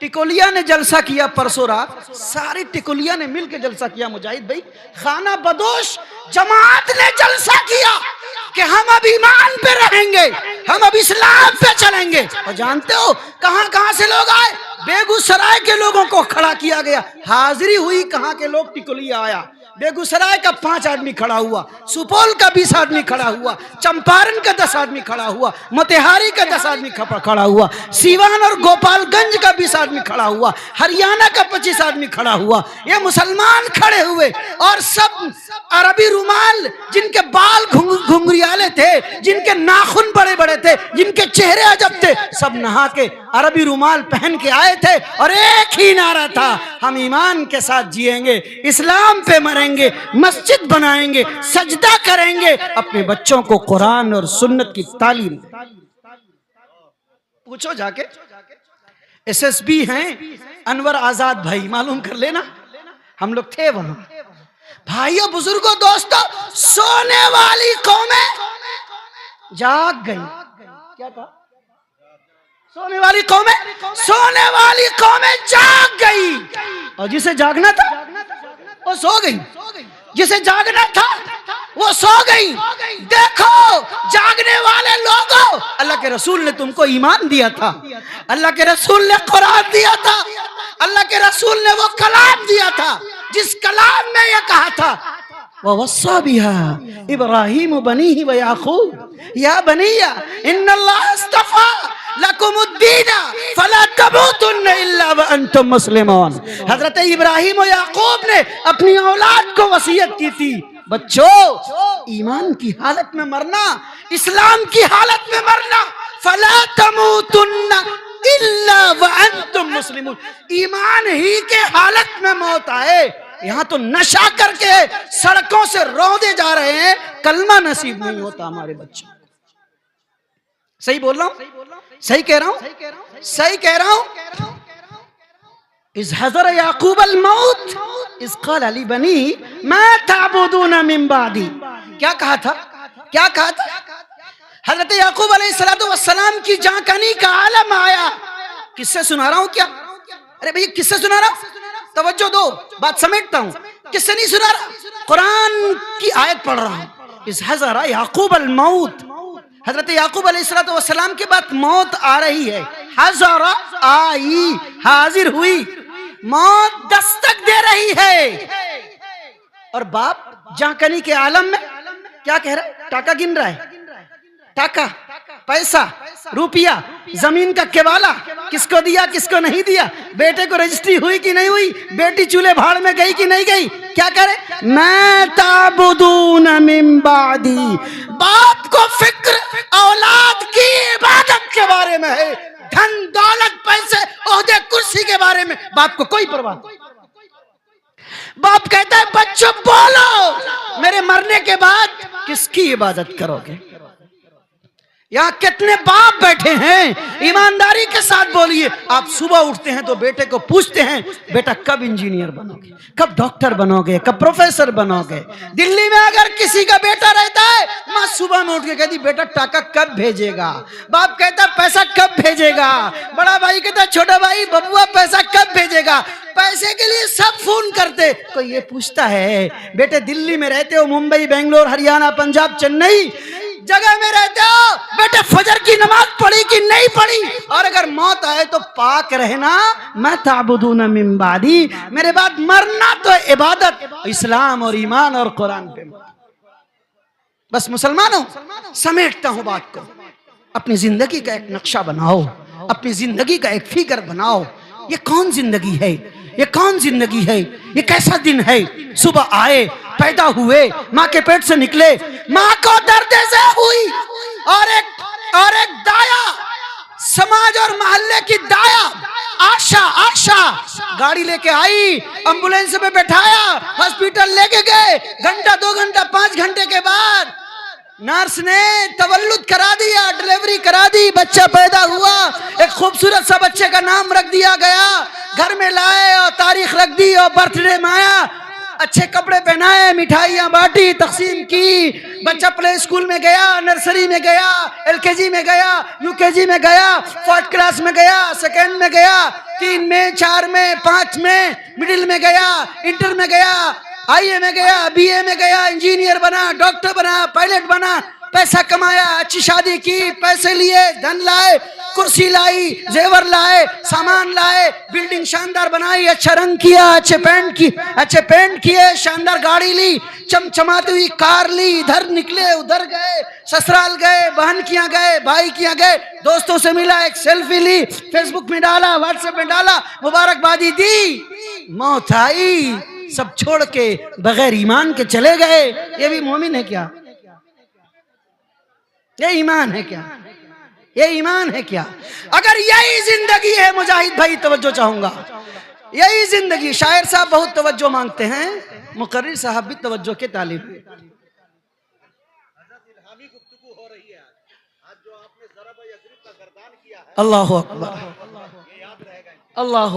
ٹکولیا نے جلسہ کیا پرسوں رات، ساری ٹکولیا نے مل کے جلسہ کیا مجاہد بھائی، خانہ بدوش جماعت نے جلسہ کیا کہ ہم اب ایمان پہ رہیں گے، ہم اب اسلام پہ چلیں گے. اور جانتے ہو کہاں کہاں سے لوگ آئے؟ بیگوسرائے کے لوگوں کو کھڑا کیا گیا، حاضری ہوئی کہاں کے لوگ، ٹکولیا آیا. بیگوسرائے کا 5 آدمی کھڑا ہوا، سپول کا 20 آدمی کھڑا ہوا، چمپارن کا 10 آدمی کھڑا ہوا، موتیہاری کا 10 آدمی کھڑا ہوا، سیوان اور گوپال گنج کا 20 آدمی کھڑا ہوا، ہریانہ کا 25 آدمی کھڑا ہوا. یہ مسلمان کھڑے ہوئے اور سب عربی رومال، جن کے بال گھنگریالے تھے، جن کے ناخن بڑے بڑے تھے، جن کے چہرے عجب تھے، سب نہا کے عربی رومال پہن کے آئے تھے اور ایک ہی نعرہ تھا، ہم ایمان کے ساتھ جیئیں گے، اسلام پہ مریں گے، مسجد بنائیں گے، سجدہ کریں گے، اپنے بچوں کو قرآن اور سنت کی تعلیم. پوچھو جا کے، ایس ایس بی ہیں انور آزاد بھائی، معلوم کر لینا، ہم لوگ تھے وہاں. بھائیو بزرگوں دوستو، سونے والی قومیں جاگ گئی. کیا کہا؟ سونے والی قومیں جاگ گئی. اور جسے جاگنا تھا وہ سو گئی، جسے جاگنا تھا وہ سو گئی. دیکھو جاگنے والے لوگوں، اللہ کے رسول نے تم کو ایمان دیا تھا، اللہ کے رسول نے قرآن دیا تھا، اللہ کے رسول نے وہ کلام دیا تھا جس کلام میں یہ کہا تھا وَوَصَّى بِهَا إِبْرَاهِيمُ بَنِيهِ وَيَعْقُوبُ يَا بَنِيَّ إِنَّ اللَّهَ اصْطَفَىٰ لَكُمُ الدِّينَ فَلَا تَمُوتُنَّ إِلَّا وَأَنْتُمْ مُسْلِمُونَ. حضرت ابراہیم و یعقوب نے اپنی اولاد کو وصیت کی تھی، بچوں ایمان کی حالت میں مرنا، اسلام کی حالت میں مرنا، فَلَا تَمُوتُنَّ إِلَّا وَأَنْتُمْ مُسْلِمُونَ. ایمان ہی کے حالت میں موت آئے. یہاں تو نشہ کر کے سڑکوں سے روندے جا رہے ہیں، کلمہ نصیب نہیں ہوتا ہمارے بچوں. صحیح بول رہا ہوں؟ صحیح کہہ رہا ہوں. اذ حضر یعقوب الموت اذ قال لبنیہ ما تعبدون من بعدی. کیا کہا تھا؟ حضرت یعقوب علیہ السلام کی جان کنی کا عالم آیا. کس سے سنا رہا ہوں کیا؟ ارے بھئی کس سے سنا رہا ہوں؟ توجہ دو، بات سمیٹتا ہوں. کس سے نہیں سنا رہا؟ قرآن کی آیت پڑھ رہا ہوں. اذ حضر یعقوب الموت، حضرت یعقوب علیہ السلام کے بعد موت آ رہی ہے. حضر آئی، حاضر ہوئی، موت دستک دے رہی ہے. اور باپ جانکنی کے عالم میں کیا کہہ رہا ہے؟ ٹاکا گن رہا ہے. ٹاکا، پیسہ، روپیہ، زمین کا کیوالا، کس کو دیا کس کو نہیں دیا، بیٹے کو رجسٹری ہوئی کہ نہیں ہوئی، بیٹی چولہے بھاڑ میں گئی کہ نہیں گئی. کیا کرے؟ ما تعبدون من بعدی. باپ کو فکر اولاد کی عبادت کے بارے میں ہے، دھن دولت پیسے عہدے کرسی کے بارے میں باپ کو کوئی پرواہ نہیں. باپ کہتا ہے بچوں بولو میرے مرنے کے بعد کس کی عبادت کرو گے. یہاں کتنے باپ بیٹھے ہیں، ایمانداری کے ساتھ بولیے. آپ صبح اٹھتے ہیں تو بیٹے کو پوچھتے ہیں بیٹا کب انجینئر بنو گے، کب ڈاکٹر بنو گے، کب پروفیسر بنو گے. دلی میں اگر کسی کا بیٹا رہتا ہے، ماں صبح میں اٹھ کے کہتی بیٹا ٹاکا کب بھیجے گا، باپ کہتا پیسہ کب بھیجے گا، بڑا بھائی کہتا چھوٹا بھائی ببوا پیسہ کب بھیجے گا. پیسے کے لیے سب فون کرتے، کوئی یہ پوچھتا ہے بیٹے دلی میں رہتے ہو، ممبئی، بنگلور، ہریانہ، پنجاب، چنئی جگہ میں رہتے ہو، بیٹے فجر کی نماز پڑھی کہ نہیں پڑھی. اور اگر موت آئے تو پاک رہنا. ما تعبدون من بعدی، میرے بعد مرنا تو عبادت اسلام اور ایمان اور قرآن پہ. بس مسلمانوں سمیٹتا ہوں بات کو. اپنی زندگی کا ایک نقشہ بناؤ، اپنی زندگی کا ایک فگر بناؤ. یہ کون زندگی ہے، یہ کون زندگی ہے، یہ کیسا دن ہے. صبح آئے، پیدا ہوئے، ماں کے پیٹ سے نکلے، ماں کو درد سے ہوئی، اور ایک دایا، سماج اور محلے کی دایا آشا گاڑی لے کے آئی، ایمبولینس میں بٹھایا، ہاسپٹل لے کے گئے. گھنٹہ 2 گھنٹہ 5 گھنٹے کے بعد نرس نے تولد کرا دیا، ڈیلیوری کرا دی، بچہ پیدا ہوا. ایک خوبصورت سا بچے کا نام رکھ دیا گیا، گھر میں لائے اور تاریخ رکھ دی اور برتھ ڈے میں آیا، اچھے کپڑے پہنائے، مٹھائیاں بانٹی، تقسیم کی. بچہ پلے اسکول میں گیا، نرسری میں گیا، LKG میں گیا، UKG میں گیا، 4th کلاس میں گیا، 2nd میں گیا، 3 میں، 4 میں، 5 میں، مڈل میں گیا، انٹر میں گیا، IA میں گیا، BA میں گیا، انجینئر بنا، ڈاکٹر بنا، پائلٹ بنا، پیسہ کمایا، اچھی شادی کی، پیسے لیے، دھن لائے، کرسی لائی، زیور لائے، سامان لائے، بلڈنگ شاندار بنائی، اچھا رنگ کیا، اچھے پینٹ کیے، شاندار گاڑی لی، چمچماتی ہوئی کار لی، ادھر نکلے ادھر گئے، سسرال گئے، بہن کیا گئے، بھائی کیا گئے، دوستوں سے ملا، ایک سیلفی لی، فیس بک میں ڈالا، واٹس ایپ میں ڈالا، مبارکبادی دی، موت آئی، سب چھوڑ کے بغیر ایمان کے چلے گئے۔ یہ بھی مومن ہے کیا؟ یہ ایمان ہے کیا؟ یہ ایمان ہے کیا؟ اگر یہی زندگی ہے مجاہد بھائی، توجہ چاہوں گا، یہی زندگی، شاعر صاحب بہت توجہ مانگتے ہیں، مقرر صاحب بھی توجہ کے طالب ہیں۔ اللہ اکبر، اللہ